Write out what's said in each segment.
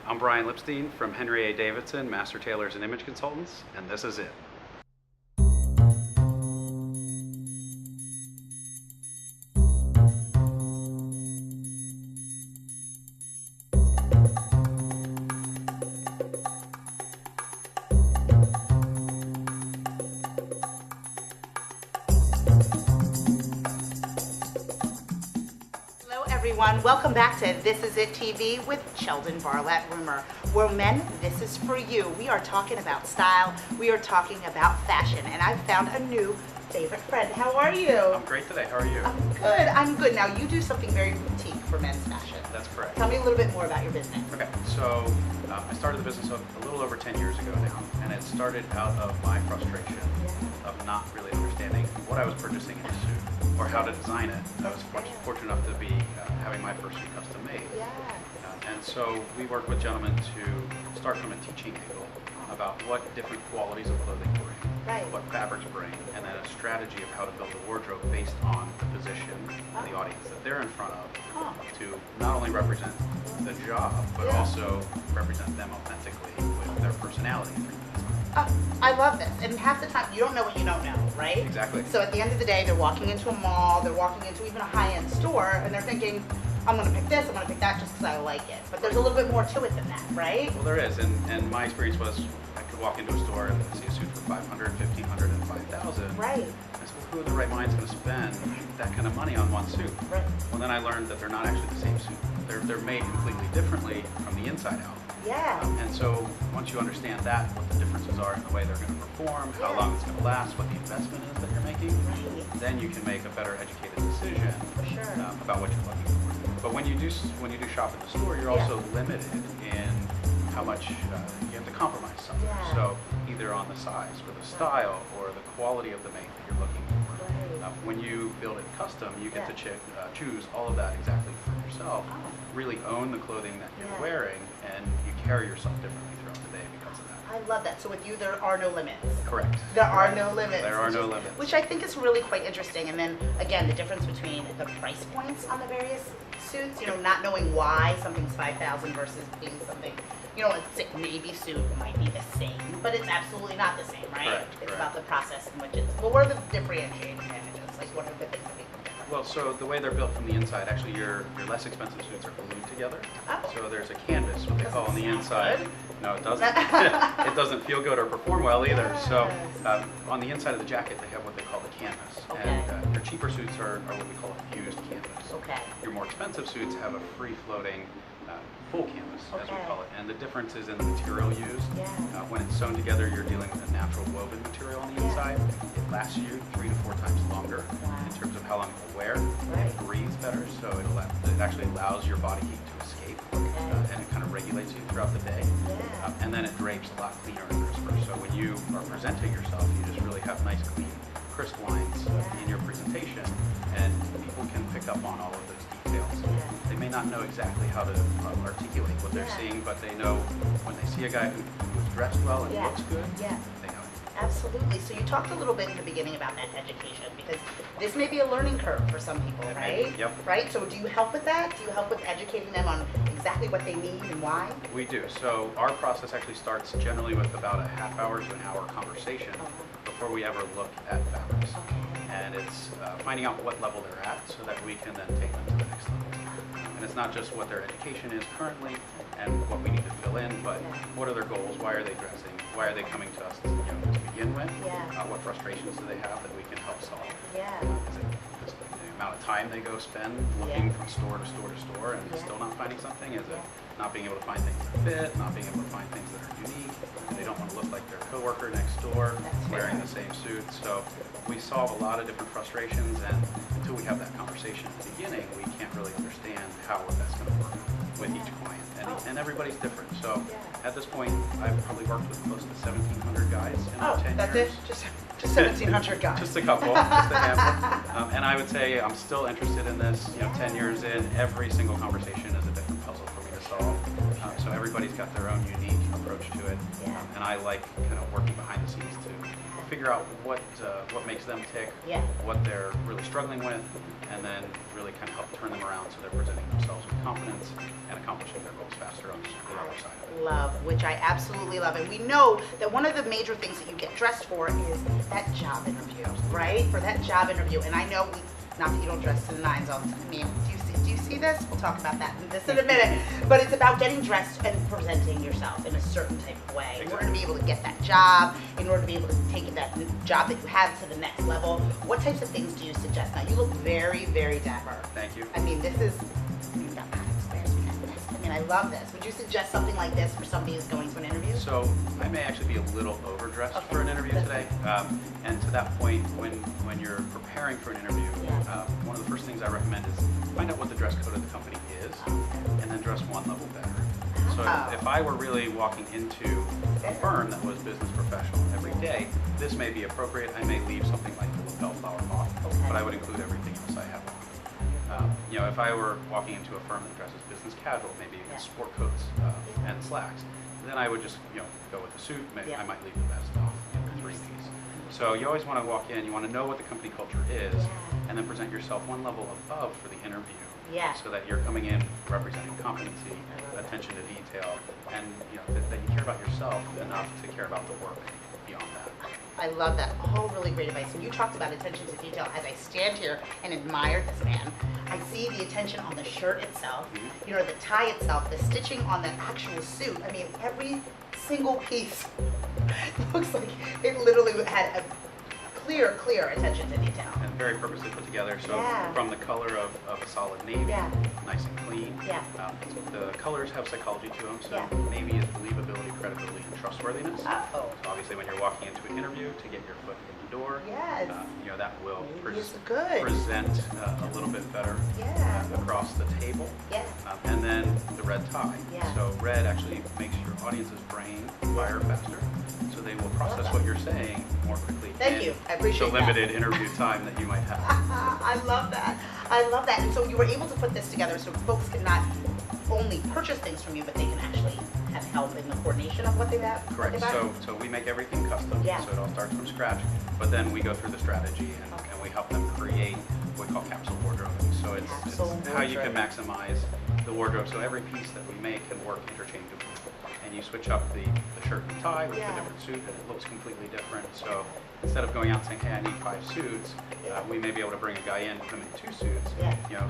I'm Brian Lipstein from Henry A. Davidson, Master Tailors and Image Consultants, and this is it. Everyone, welcome back to This Is It TV with Sheldon Barlett-Rumor, where men, this is for you. We are talking about style, we are talking about fashion, and I've found a new favorite friend. How are you? I'm great today. How are you? I'm good. Now, you do something very boutique for men's fashion. That's correct. Tell me a little bit more about your business. Okay, so I started the business a little over 10 years ago now, and it started out of my frustration of not really understanding what I was purchasing in a suit or how to design it. I was fortunate enough to be having my first suit custom made. And so we worked with gentlemen to start from a teaching angle about what different qualities of clothing bring, what fabrics bring, and then a strategy of how to build a wardrobe based on the position and the audience that they're in front of to not only represent the job, but also represent them authentically with their personality. I love this. And half the time, you don't know what you don't know, right? Exactly. So at the end of the day, they're walking into a mall, they're walking into even a high-end store, and they're thinking, I'm going to pick this, I'm going to pick that just because I like it. But there's a little bit more to it than that, right? Well, there is. And my experience was I could walk into a store and see a suit for $500, $1,500, and $5,000. Right. I said, well, who in the right mind is going to spend that kind of money on one suit? Right. Well, then I learned that they're not actually the same suit. They're made completely differently from the inside out. Yeah. And so once you understand that, what the differences are in the way they're going to perform, how long it's going to last, what the investment is that you're making, then you can make a better educated decision about what you're looking for. But when you do shop at the store, you're also limited in how much you have to compromise something. So either on the size or the style or the quality of the make that you're looking for. When you build it custom, you get to choose all of that exactly for yourself. Really own the clothing that you're wearing, and you carry yourself differently throughout the day because of that. I love that. So with you, there are no limits. Correct. There are no limits. There are no limits. Which I think is really quite interesting. And then, again, the difference between the price points on the various suits, not knowing why something's $5,000 versus being something, it's a navy suit might be the same, but it's absolutely not the same, right? Correct. It's about the process in which it's, well, what are the differentiating advantages? Like, what are the things that people different? Well, so the way they're built from the inside, actually your less expensive suits are glued together. So there's a canvas, what they call on the inside. No, it doesn't. It doesn't feel good or perform well either. So on the inside of the jacket, they have what they call the canvas. And your cheaper suits are what we call a fused canvas. Your more expensive suits have a free-floating full canvas, as we call it. And the difference is in the material used. When it's sewn together, you're dealing with a natural woven material on the inside. It lasts you 3 to 4 times longer in terms of how long it will wear. It breathes better, so it actually allows your body heat to escape, and it kind of regulates you throughout the day. And then it drapes a lot cleaner and crisper. So when you are presenting yourself, you just really have nice, clean, crisp lines in your presentation, and people can pick up on all of those details. They may not know exactly how to articulate what they're seeing, but they know when they see a guy who's dressed well and looks good, they know. Absolutely. So you talked a little bit in the beginning about that education, because this may be a learning curve for some people, right? Right? So do you help with that? Do you help with educating them on exactly what they need and why? We do. So our process actually starts generally with about a half hour to an hour conversation before we ever look at fabrics. And it's finding out what level they're at so that we can then take them to the next level. And it's not just what their education is currently and what we need to fill in, but what are their goals? Why are they dressing? Why are they coming to us to begin with? What frustrations do they have that we can help solve? Is it just the amount of time they go spend looking from store to store to store and still not finding something? Is it not being able to find things that fit, not being able to find things that are unique? They don't want to look like their coworker next door wearing the same suit. So we solve a lot of different frustrations, and until we have that conversation at the beginning, we can't really understand how that's going to work with each client. And everybody's different. So at this point, I've probably worked with close to 1,700 guys in 10 that's years. it? Just 1,700 guys. Just a couple, just a handful. And I would say I'm still interested in this. 10 years in, every single conversation is a different puzzle for me to solve. So everybody's got their own unique approach to it. And I like kind of working behind the scenes to figure out what makes them tick, what they're really struggling with, and then really kind of help turn them around so they're presenting themselves with confidence and accomplishing their goals faster on the other side. which I absolutely love. And we know that one of the major things that you get dressed for is that job interview, right? For that job interview. And I know, not that you don't dress to the nines all the time. I mean, do you see this? We'll talk about that in just in a minute. But it's about getting dressed and presenting yourself in a certain type of way in order to be able to get that job, in order to be able to take that job that you have to the next level. What types of things do you suggest? Now, you look very, very dapper. Thank you. I mean, this is, you've got experience. We have this. I mean, I love this. Would you suggest something like this for somebody who's going to an interview? So I may actually be a little overdressed for an interview today. And to that point, when you're preparing for an interview, one of the first things I recommend is find out what the dress code of the company is, and then dress one level better. So if I were really walking into a firm that was business professional every day, this may be appropriate. I may leave something like the lapel flower off, but I would include everything else I have on. If I were walking into a firm that dresses business casual, maybe sport coats and slacks, then I would just go with the suit. Maybe I might leave the vest off, the three-piece. So you always want to walk in. You want to know what the company culture is, and then present yourself one level above for the interview. So that you're coming in representing competency, attention to detail, and that you care about yourself enough to care about the work beyond that. I love that. All really great advice. And you talked about attention to detail. As I stand here and admire this man, I see the attention on the shirt itself, the tie itself, the stitching on the actual suit. I mean, every single piece looks like it literally had a clear attention to detail. And very purposely put together. So from the color of a solid navy, nice and clean. The colors have psychology to them. So navy is believability, credibility, and trustworthiness. So obviously when you're walking into an interview to get your foot in the door, that will present a little bit better across the table. And then the red tie. So red actually makes your audience's brain fire faster. So they will process what you're saying more quickly. Thank you. I appreciate the limited interview time that you might have. I love that. I love that. And so you were able to put this together so folks can not only purchase things from you, but they can actually have help in the coordination of what they have. Correct. So we make everything custom. So it all starts from scratch. But then we go through the strategy and we help them create what we call capsule wardrobing. So it's how you can maximize the wardrobe. So every piece that we make can work interchangeably. And you switch up the shirt and tie with a different suit, and it looks completely different. So instead of going out and saying, hey, I need 5 suits, we may be able to bring a guy in, put him in 2 suits,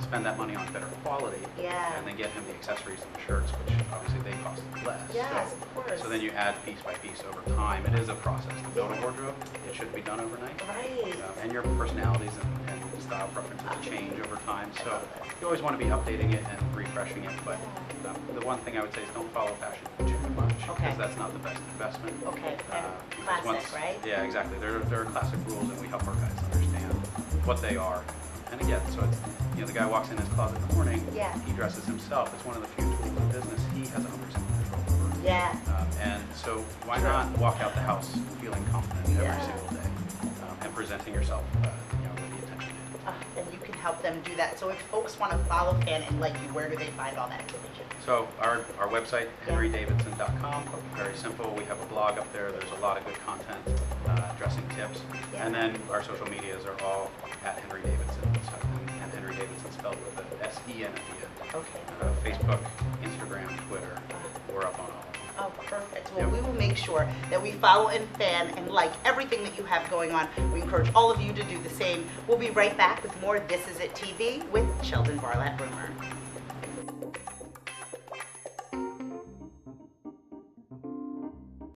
spend that money on better quality, and then get him the accessories and the shirts, which obviously they cost less. Yes, of course. So then you add piece by piece over time. It is a process to build a wardrobe. It shouldn't be done overnight. Right. And your personalities and style preferences change over time. So you always want to be updating it and refreshing it. But the one thing I would say is don't follow fashion too much, because that's not the best investment. Classic, right? Yeah, exactly. There are classic rules, and we help our guys understand what they are. And again, so it's, the guy walks in his closet in the morning, he dresses himself. It's one of the few tools in business he has 100% control over. And so why not walk out the house feeling confident every single day and presenting yourself with the attention. And you can help them do that. So if folks want to follow Fan and like you, where do they find all that information? So our website, henrydavidson.com, very simple. We have a blog up there. There's a lot of good content, dressing tips. And then our social medias are all at Henry Davidson. So, and Henry Davidson spelled with an S-E-N at the end. Facebook, Instagram, Twitter, we're up on all of them. Oh, perfect. Well, we will make sure that we follow and fan and like everything that you have going on. We encourage all of you to do the same. We'll be right back with more This Is It TV with Sheldon Barlatt Rumor.